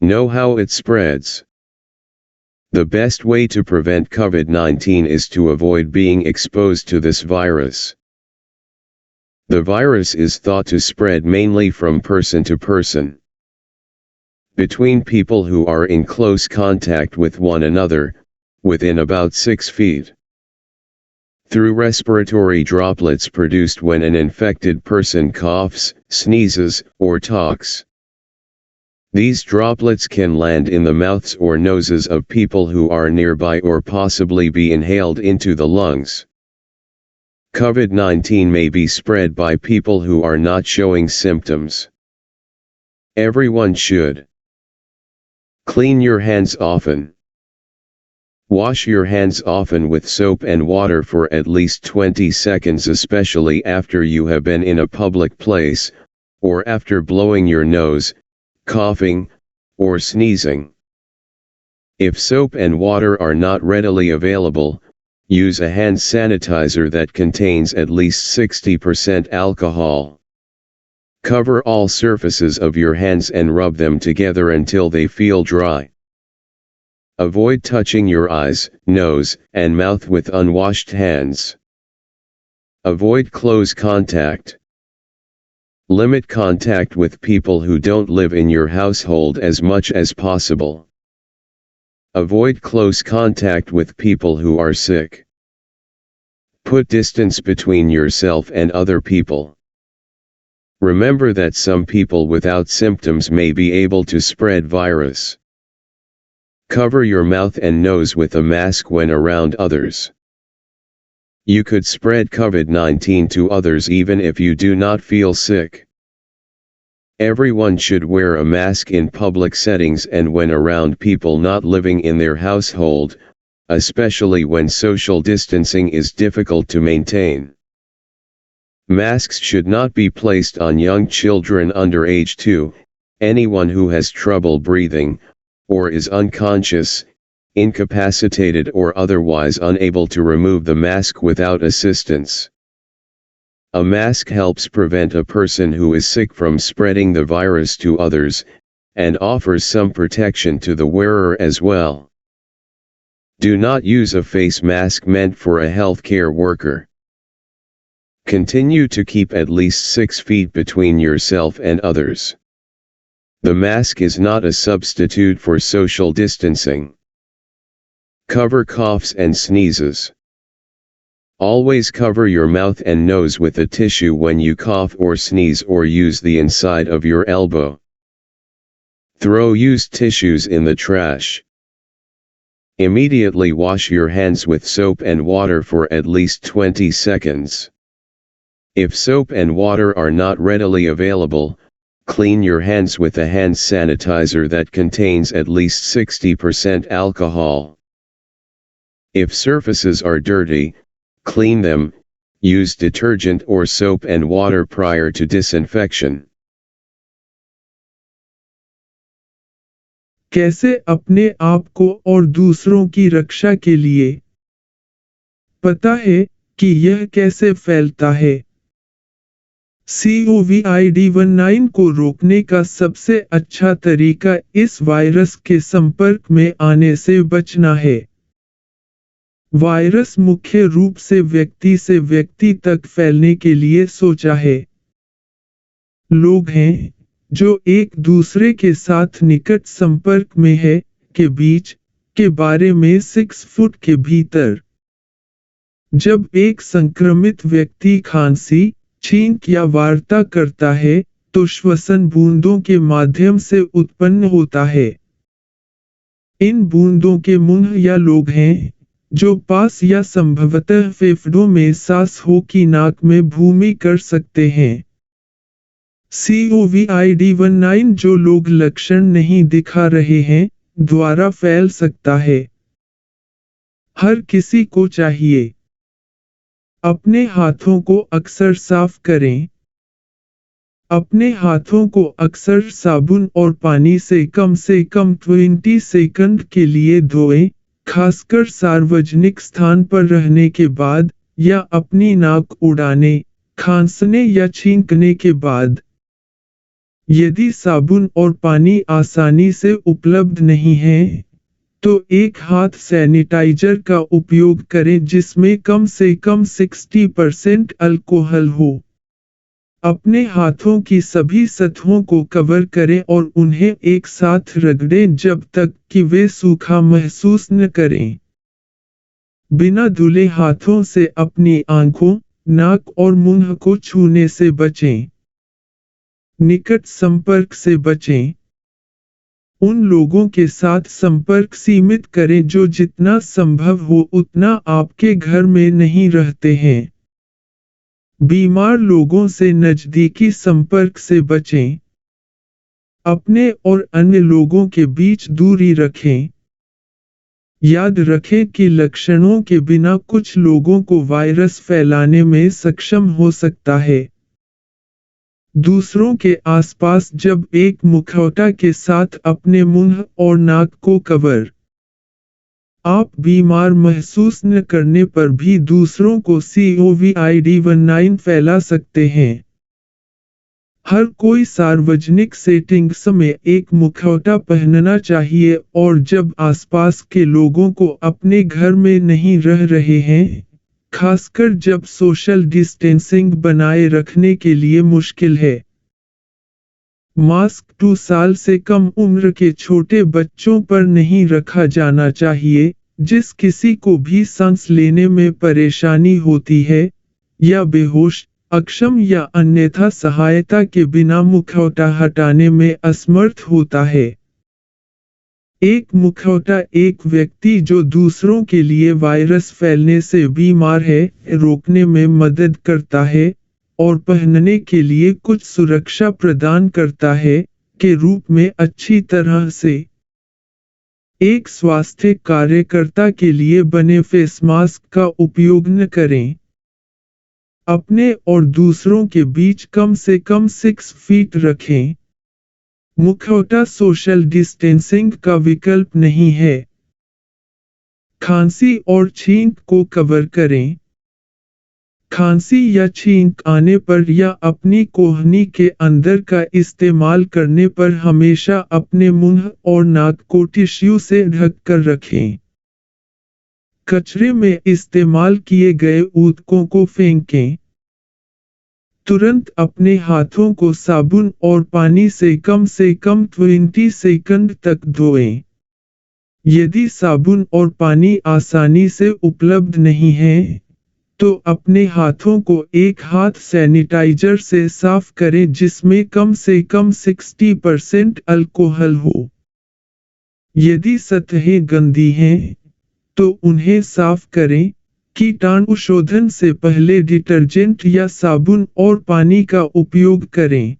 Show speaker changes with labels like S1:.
S1: Know how it spreads. The best way to prevent COVID-19 is to avoid being exposed to this virus. The virus is thought to spread mainly from person to person, between people who are in close contact with one another, within about 6 feet, through respiratory droplets produced when an infected person coughs, sneezes, or talks. These droplets can land in the mouths or noses of people who are nearby or possibly be inhaled into the lungs. COVID-19 may be spread by people who are not showing symptoms. Everyone should clean your hands often. Wash your hands often with soap and water for at least 20 seconds, especially after you have been in a public place, or after blowing your nose, coughing, or sneezing. If soap and water are not readily available, use a hand sanitizer that contains at least 60% alcohol. Cover all surfaces of your hands and rub them together until they feel dry. Avoid touching your eyes, nose, and mouth with unwashed hands. Avoid close contact. Limit contact with people who don't live in your household as much as possible. Avoid close contact with people who are sick. Put distance between yourself and other people. Remember that some people without symptoms may be able to spread virus. Cover your mouth and nose with a mask when around others. You could spread COVID-19 to others even if you do not feel sick. Everyone should wear a mask in public settings and when around people not living in their household, especially when social distancing is difficult to maintain. Masks should not be placed on young children under age 2, anyone who has trouble breathing, or is unconscious, incapacitated or otherwise unable to remove the mask without assistance. A mask helps prevent a person who is sick from spreading the virus to others, and offers some protection to the wearer as well. Do not use a face mask meant for a healthcare worker. Continue to keep at least 6 feet between yourself and others. The mask is not a substitute for social distancing. Cover coughs and sneezes. Always cover your mouth and nose with a tissue when you cough or sneeze, or use the inside of your elbow. Throw used tissues in the trash. Immediately wash your hands with soap and water for at least 20 seconds. If soap and water are not readily available, clean your hands with a hand sanitizer that contains at least 60% alcohol. If surfaces are dirty, clean them, use detergent or soap and water prior to disinfection.
S2: कैसे अपने आप को और दूसरों की रक्षा के लिए? पता है कि यह कैसे फैलता है? COVID-19 को रोकने का सबसे अच्छा तरीका इस वायरस के संपर्क में आने से बचना है। वायरस मुख्य रूप से व्यक्ति तक फैलने के लिए सोचा है। लोग हैं जो एक दूसरे के साथ निकट संपर्क में है के बीच के बारे में 6 फुट के भीतर। जब एक संक्रमित व्यक्ति खांसी, छींक या वार्ता करता है, तो श्वसन बूंदों के माध्यम से उत्पन्न होता है। इन बूंदों के मुंह या लोग हैं जो पास या संभवतः फेफड़ों में सांस हो की नाक में भूमि कर सकते हैं। COVID-19 जो लोग लक्षण नहीं दिखा रहे हैं, द्वारा फैल सकता है। हर किसी को चाहिए अपने हाथों को अक्सर साफ करें। अपने हाथों को अक्सर साबुन और पानी से कम 20 सेकंड के लिए धोएं, खासकर सार्वजनिक स्थान पर रहने के बाद या अपनी नाक उड़ाने, खांसने या छींकने के बाद। यदि साबुन और पानी आसानी से उपलब्ध नहीं है, तो एक हाथ सैनिटाइजर का उपयोग करें जिसमें कम से कम 60% अल्कोहल हो। अपने हाथों की सभी सतहों को कवर करें और उन्हें एक साथ रगड़ें जब तक कि वे सूखा महसूस न करें। बिना धुले हाथों से अपनी आंखों, नाक और मुंह को छूने से बचें। निकट संपर्क से बचें। उन लोगों के साथ संपर्क सीमित करें जो जितना संभव हो उतना आपके घर में नहीं रहते हैं। बीमार लोगों से नज़दीकी संपर्क से बचें। अपने और अन्य लोगों के बीच दूरी रखें। याद रखें कि लक्षणों के बिना कुछ लोगों को वायरस फैलाने में सक्षम हो सकता है। दूसरों के आसपास जब एक मुखौटा के साथ अपने मुंह और नाक को कवर। आप बीमार महसूस न करने पर भी दूसरों को COVID-19 फैला सकते हैं। हर कोई सार्वजनिक सेटिंग्स में एक मुखौटा पहनना चाहिए और जब आसपास के लोगों को अपने घर में नहीं रह रहे हैं, खासकर जब सोशल डिस्टेंसिंग बनाए रखने के लिए मुश्किल है। मास्क 2 साल से कम उम्र के छोटे बच्चों पर नहीं रखा जाना चाहिए, जिस किसी को भी सांस लेने में परेशानी होती है, या बेहोश, अक्षम या अन्यथा सहायता के बिना मुखौटा हटाने में असमर्थ होता है। एक मुखौटा एक व्यक्ति जो दूसरों के लिए वायरस फैलने से बीमार है, रोकने में मदद करता है, और पहनने के लिए कुछ सुरक्षा प्रदान करता है, के रूप में अच्छी तरह से। एक स्वास्थ्य कार्यकर्ता के लिए बने फेस मास्क का उपयोग न करें। अपने और दूसरों के बीच कम से कम 6 फीट रखें। मुखौटा सोशल डिस्टेंसिंग का विकल्प नहीं है। खांसी और छींक को कवर करें। खांसी या छींक आने पर या अपनी कोहनी के अंदर का इस्तेमाल करने पर हमेशा अपने मुंह और नाक को टिश्यू से ढक कर रखें। कचरे में इस्तेमाल किए गए ऊतकों को फेंकें। तुरंत अपने हाथों को साबुन और पानी से कम 20 सेकंड तक धोएं। यदि साबुन और पानी आसानी से उपलब्ध नहीं है, तो अपने हाथों को एक हाथ सैनिटाइजर से साफ करें जिसमें कम से कम 60% अल्कोहल हो। यदि सतहें गंदी हैं, तो उन्हें साफ करें। कीटाणुशोधन से पहले डिटर्जेंट या साबुन और पानी का उपयोग करें।